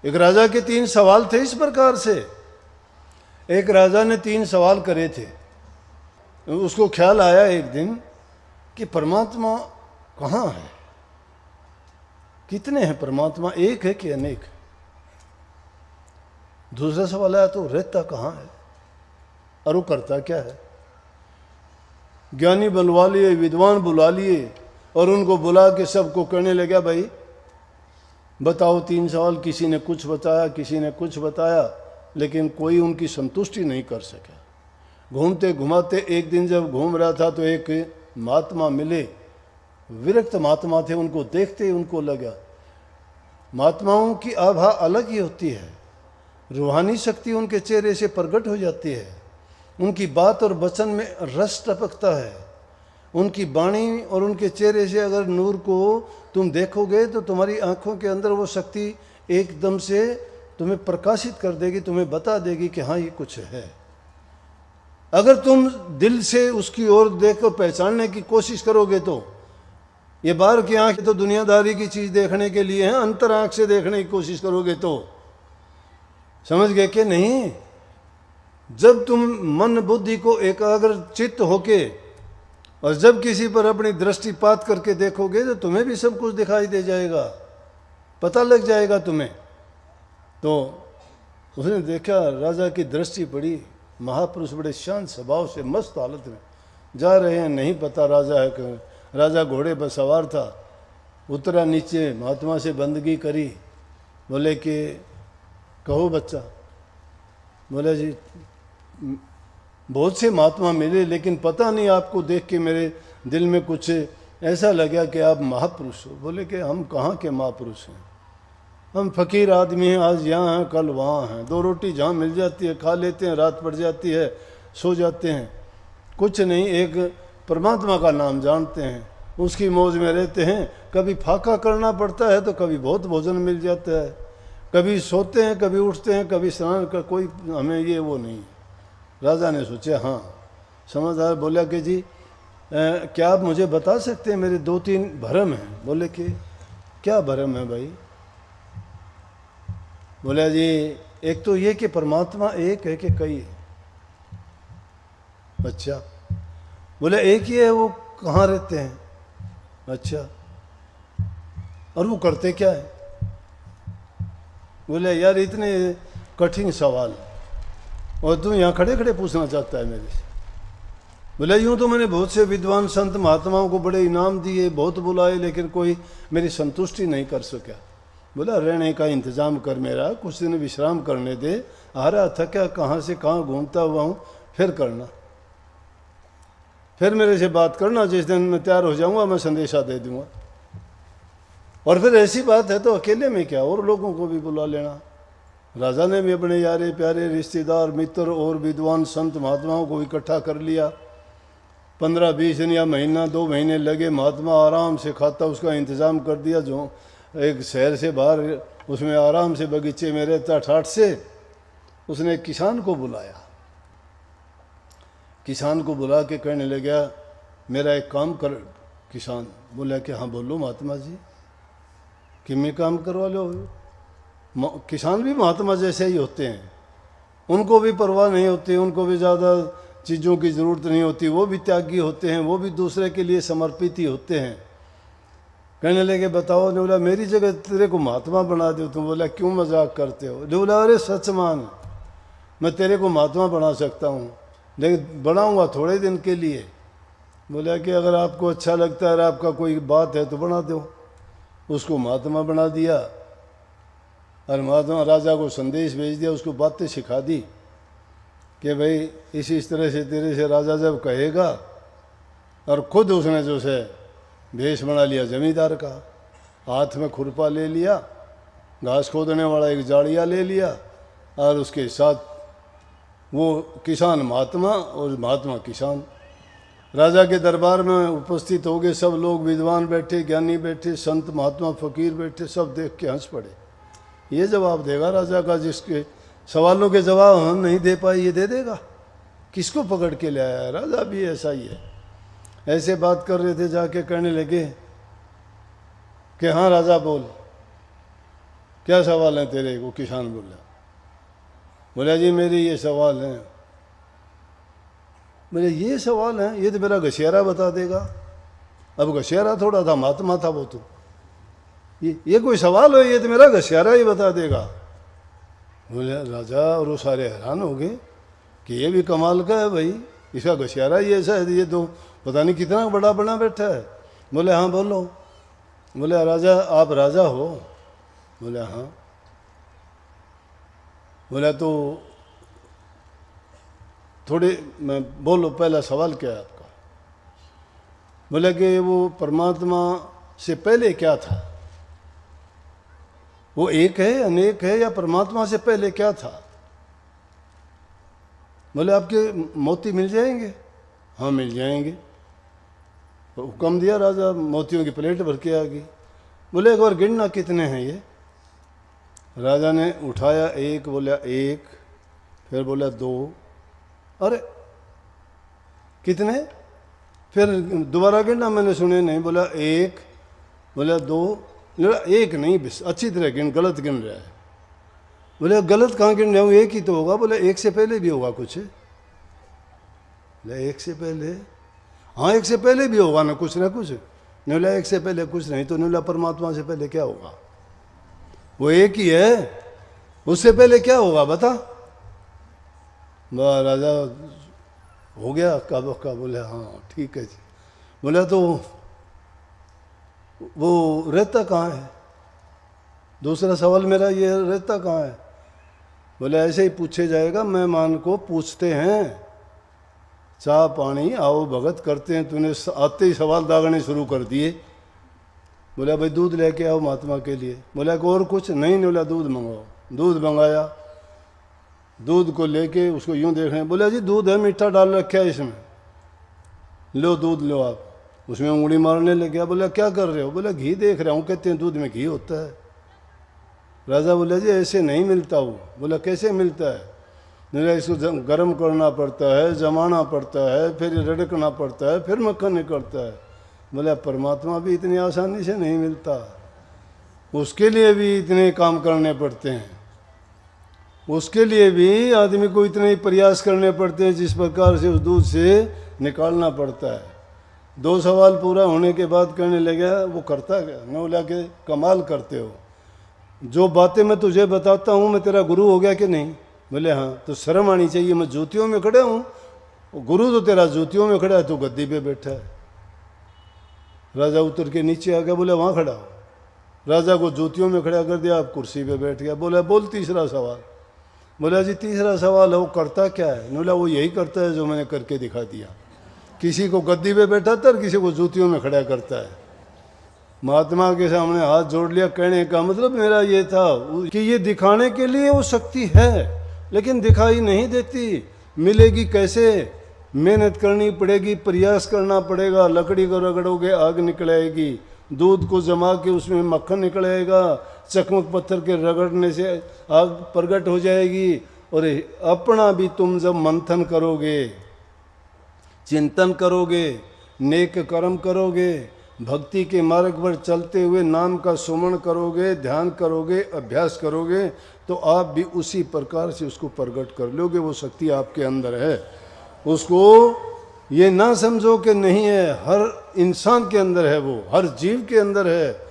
एक राजा के 3 सवाल थे इस प्रकार से। एक राजा ने 3 सवाल करे थे। उसको ख्याल आया एक दिन कि परमात्मा कहाँ है, कितने हैं परमात्मा, एक है कि अनेक। दूसरा सवाल आया तो रहता कहाँ है और वो करता क्या है। ज्ञानी बुलवा लिए, विद्वान बुला लिए और उनको बुला के सबको कहने लगा, भाई बताओ 3 सवाल। किसी ने कुछ बताया, किसी ने कुछ बताया, लेकिन कोई उनकी संतुष्टि नहीं कर सका। घूमते घुमाते एक दिन जब घूम रहा था तो एक महात्मा मिले, विरक्त महात्मा थे। उनको देखते ही उनको लगा महात्माओं की आभा अलग ही होती है, रूहानी शक्ति उनके चेहरे से प्रकट हो जाती है, उनकी बात और वचन में रस टपकता है, उनकी वाणी और उनके चेहरे से अगर नूर को तुम देखोगे तो तुम्हारी आंखों के अंदर वो शक्ति एकदम से तुम्हें प्रकाशित कर देगी, तुम्हें बता देगी कि हाँ ये कुछ है। अगर तुम दिल से उसकी ओर देखकर पहचानने की कोशिश करोगे तो ये बाहर की आंख तो दुनियादारी की चीज देखने के लिए है, अंतर आंख से देखने की कोशिश करोगे तो समझ गए कि नहीं। जब तुम मन बुद्धि को एकाग्र चित्त होके और जब किसी पर अपनी दृष्टिपात करके देखोगे तो तुम्हें भी सब कुछ दिखाई दे जाएगा, पता लग जाएगा तुम्हें। तो उसने देखा राजा की दृष्टि पड़ी, महापुरुष बड़े शांत स्वभाव से मस्त हालत में जा रहे हैं, नहीं पता राजा है कि राजा घोड़े पर सवार था। उतरा नीचे, महात्मा से बंदगी करी, बोले कि कहो बच्चा। बोले जी बहुत से महात्मा मिले लेकिन पता नहीं आपको देख के मेरे दिल में कुछ ऐसा लगा कि आप महापुरुष हो। बोले कि हम कहाँ के महापुरुष हैं, हम फकीर आदमी हैं, आज यहाँ हैं कल वहाँ हैं, 2 रोटी जहाँ मिल जाती है खा लेते हैं, रात पड़ जाती है सो जाते हैं, कुछ नहीं, एक परमात्मा का नाम जानते हैं, उसकी मौज में रहते हैं। कभी फाका करना पड़ता है तो कभी बहुत भोजन मिल जाता है, कभी सोते हैं, कभी उठते हैं, कभी स्नान का, कोई हमें ये वो नहीं। राजा ने सोचा हाँ समझदार। बोला कि जी क्या आप मुझे बता सकते हैं, मेरे 2-3 भरम हैं। बोले कि क्या भरम है भाई। बोला जी एक तो ये कि परमात्मा एक है कि कई है। अच्छा। बोले एक ही है, वो कहाँ रहते हैं। अच्छा, और वो करते क्या है। बोले यार इतने कठिन सवाल और तू यहाँ खड़े खड़े पूछना चाहता है मेरे से। बोले यूँ तो मैंने बहुत से विद्वान संत महात्माओं को बड़े इनाम दिए, बहुत बुलाए, लेकिन कोई मेरी संतुष्टि नहीं कर सका। बोला रहने का इंतज़ाम कर मेरा, कुछ दिन विश्राम करने दे, आ रहा था क्या कहाँ से कहाँ घूमता हुआ हूँ, फिर करना, फिर मेरे से बात करना, जिस दिन मैं तैयार हो जाऊँगा मैं संदेशा दे दूँगा। और फिर ऐसी बात है तो अकेले में क्या, और लोगों को भी बुला लेना। राजा ने भी अपने यारे प्यारे रिश्तेदार मित्र और विद्वान संत महात्माओं को इकट्ठा कर लिया। 15-20 दिन या महीना 2 महीने लगे, महात्मा आराम से खाता उसका इंतज़ाम कर दिया। जो एक शहर से बाहर उसमें आराम से बगीचे में रहता ठाठ से, उसने एक किसान को बुलाया। किसान को बुला के कहने लगा मेरा एक काम कर। किसान बोला कि हाँ बोलो महात्मा जी, कि मैं काम करवा लो। किसान भी महात्मा जैसे ही होते हैं, उनको भी परवाह नहीं होती, उनको भी ज़्यादा चीज़ों की ज़रूरत नहीं होती, वो भी त्यागी होते हैं, वो भी दूसरे के लिए समर्पित ही होते हैं। कहने लगे बताओ। ने बोला मेरी जगह तेरे को महात्मा बना दो। तुम बोला क्यों मजाक करते हो। ने बोला अरे सच मान, मैं तेरे को महात्मा बना सकता हूँ, लेकिन बनाऊँगा थोड़े दिन के लिए। बोला कि अगर आपको अच्छा लगता है, आपका कोई बात है तो बना दो। उसको महात्मा बना दिया और महात्मा राजा को संदेश भेज दिया, उसको बातें सिखा दी कि भाई इस तरह से तेरे से राजा जब कहेगा। और खुद उसने जो से भेष बना लिया जमींदार का, हाथ में खुरपा ले लिया, घास खोदने वाला एक जाड़िया ले लिया, और उसके साथ वो किसान महात्मा और महात्मा किसान। राजा के दरबार में उपस्थित हो गए सब लोग, विद्वान बैठे, ज्ञानी बैठे, संत महात्मा फकीर बैठे, सब देख के हंस पड़े। ये जवाब देगा राजा का, जिसके सवालों के जवाब हम नहीं दे पाए ये दे देगा। किसको पकड़ के ले आया। राजा भी ऐसा ही है। ऐसे बात कर रहे थे, जाके कहने लगे कि हाँ राजा बोल। क्या सवाल है तेरे? को किसान बोला जी मेरे ये सवाल हैं। बोले ये सवाल हैं? ये तो मेरा घसियारा बता देगा। अब घसियारा थोड़ा था, महात्मा था वो तो। ये कोई सवाल हो? ये तो मेरा घसियारा ही बता देगा। बोले राजा और वो सारे हैरान हो गए कि ये भी कमाल का है भाई, इसका घसियारा ही ऐसा है, ये तो पता नहीं कितना बड़ा बना बैठा है। बोले हाँ बोलो। बोले राजा आप राजा हो? बोले हाँ। बोला तो थोड़े मैं बोलो पहला सवाल क्या है आपका? बोले कि वो परमात्मा से पहले क्या था? वो एक है, अनेक है, या परमात्मा से पहले क्या था? बोले आपके मोती मिल जाएंगे? हाँ मिल जाएंगे। तो हुक्म दिया, राजा मोतियों की प्लेट भर के आ गई। बोले एक बार गिनना कितने हैं ये? राजा ने उठाया एक, बोला एक, फिर बोला दो, अरे कितने? फिर दोबारा गिनना, मैंने सुने नहीं। बोला एक, बोला दो, बोला एक नहीं, अच्छी तरह गिन, गलत गिन रहा है। बोले गलत कहाँ गिन रहा हूँ, एक ही तो होगा। बोले एक से पहले भी होगा कुछ? बोले एक से पहले? हाँ एक से पहले भी होगा ना कुछ। नहीं बोला एक से पहले कुछ नहीं। तो नहीं बोला परमात्मा से पहले क्या होगा? वो एक ही है, उससे पहले क्या होगा बता? राजा हो गया काबू का। बोले हाँ ठीक है जी। बोला तो वो रहता कहाँ है? दूसरा सवाल मेरा ये, रहता कहाँ है? बोले ऐसे ही पूछे जाएगा, मेहमान को पूछते हैं, चाह पानी आओ भगत करते हैं, तूने आते ही सवाल दागने शुरू कर दिए। बोला भाई दूध लेके आओ महात्मा के लिए। बोला और कुछ नहीं? बोला दूध मंगाओ। दूध मंगाया, दूध को लेके उसको यूं देख रहे हैं। बोला जी दूध है, मीठा डाल रखा है इसमें, लो दूध लो आप। उसमें उंगली मारने लग गया। बोला क्या कर रहे हो? बोला घी देख रहा हूँ, कहते हैं दूध में घी होता है। राजा बोला जी ऐसे नहीं मिलता वो। बोला कैसे मिलता है? बोला इसको गर्म करना पड़ता है, जमाना पड़ता है, फिर रड़कना पड़ता है, फिर मक्खन निकलता है। बोला परमात्मा भी इतनी आसानी से नहीं मिलता, उसके लिए भी इतने काम करने पड़ते हैं, उसके लिए भी आदमी को इतने ही प्रयास करने पड़ते हैं जिस प्रकार से उस दूध से निकालना पड़ता है। दो सवाल पूरा होने के बाद कहने लगा वो करता क्या? मैं बोला कि कमाल करते हो, जो बातें मैं तुझे बताता हूँ मैं तेरा गुरु हो गया कि नहीं? बोले हाँ। तो शर्म आनी चाहिए, मैं जूतियों में खड़ा हूँ, गुरु तो तेरा जूतियों में खड़ा है, तो गद्दी पे बैठा है। राजा उतर के नीचे आ गया। बोले वहाँ खड़ा हो। राजा को जूतियों में खड़ा कर दिया, आप कुर्सी पे बैठ गया। बोला बोल तीसरा सवाल। बोला जी तीसरा सवाल है वो करता क्या है? बोला वो यही करता है जो मैंने करके दिखा दिया, किसी को गद्दी पे बैठाता है, किसी को जूतियों में खड़ा करता है। महात्मा के सामने हाथ जोड़ लिया। कहने का मतलब मेरा ये था कि ये दिखाने के लिए वो शक्ति है, लेकिन दिखाई नहीं देती। मिलेगी कैसे? मेहनत करनी पड़ेगी, प्रयास करना पड़ेगा। लकड़ी को रगड़ोगे आग निकलेगी, दूध को जमा के उसमें मक्खन निकलेगा, चकमक पत्थर के रगड़ने से आग प्रकट हो जाएगी। और अपना भी तुम जब मंथन करोगे, चिंतन करोगे, नेक कर्म करोगे, भक्ति के मार्ग पर चलते हुए नाम का सुमरण करोगे, ध्यान करोगे, अभ्यास करोगे, तो आप भी उसी प्रकार से उसको प्रकट कर लोगे। वो शक्ति आपके अंदर है, उसको ये ना समझो कि नहीं है, हर इंसान के अंदर है, वो हर जीव के अंदर है।